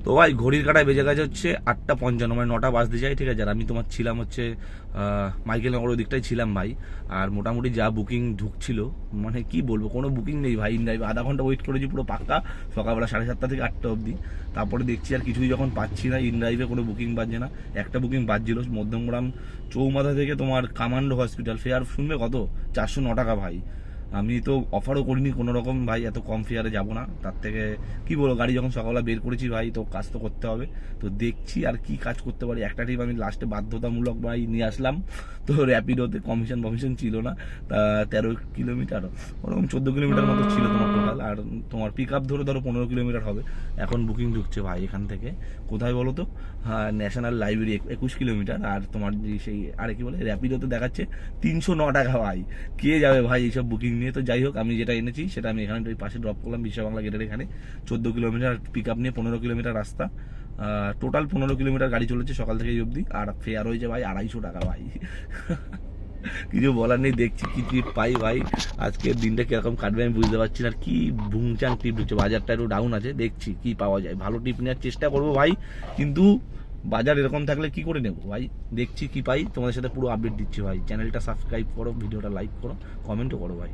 তো ভাই ঘড়ির কাটায় বেজে গেছে হচ্ছে 8:55, মানে 9টা বাজতে যায়, ঠিক আছে। আর আমি তোমার ছিলাম হচ্ছে মাইকেল নগর ওই দিকটাই ছিলাম ভাই। আর মোটামুটি যা বুকিং ঢুকছিল, মানে কি বলবো, কোনো বুকিং নেই ভাই। ইন ড্রাইভে আধা ঘন্টা ওয়েট করেছি পুরো পাক্কা, সকালবেলা 7:30 থেকে 8টা অবধি। তারপরে দেখছি আর কিছুই যখন পাচ্ছি না, ইন ড্রাইভে কোনো বুকিং বাজছে না। একটা বুকিং বাজছিল মধ্যমগ্রাম চৌমাথা থেকে তোমার কামান্ডো হসপিটাল, ফেয়ার শুনবে কত, 409 টাকা ভাই। আমি তো অফারও করিনি কোনো রকম ভাই, এত কম ফেয়ারে যাবো না। তার থেকে কি বলবো, গাড়ি যখন সকালবেলা বের করেছি ভাই, তো কাজ তো করতে হবে। তো দেখছি আর কি কাজ করতে পারি। একটা ট্রিপ আমি লাস্টে বাধ্যতামূলক ভাই নিয়ে আসলাম, তো র্যাপিডোতে কমিশন ছিল না। তা 13 কিলোমিটার, ওরকম 14 কিলোমিটার মতো ছিল তোমার টোটাল। আর তোমার পিক আপ ধরো 15 কিলোমিটার হবে। এখন বুকিং ঢুকছে ভাই এখান থেকে, কোথায় বলো তো, হ্যাঁ ন্যাশনাল লাইব্রেরি 21 কিলোমিটার। আর তোমার যে সেই আরে কি বলে র্যাপিডোতে দেখাচ্ছে 309 টাকা ভাই। কে যাবে ভাই এইসব বুকিং নিয়ে? তো যাই হোক, আমি যেটা এনেছি সেটা আমি এখানে পাশে ড্রপ করলাম, বিশ্ব বাংলা গেটের এখানে। 14 কিলোমিটার পিক আপ নিয়ে 15 কিলোমিটার রাস্তা, টোটাল 15 কিলোমিটার গাড়ি চলেছে সকাল থেকে অবধি। আর ফেয়ার হয়েছে ভাই 250 টাকা ভাই। কিছু বলার নেই, দেখছি কি ট্রিপ পাই ভাই। আজকের দিনটা কিরকম কাটবে আমি বুঝতে পারছি না। আর কি বুংচাং ট্রিপ দিচ্ছে, বাজারটা একটু ডাউন আছে, দেখছি কি পাওয়া যায়। ভালো ট্রিপ নেওয়ার চেষ্টা করবো ভাই, কিন্তু বাজার এরকম থাকলে কি করে নেবো ভাই। দেখছি কি পাই, তোমাদের সাথে পুরো আপডেট দিচ্ছি ভাই। চ্যানেলটা সাবস্ক্রাইব করো, ভিডিওটা লাইক করো, কমেন্টও করো ভাই।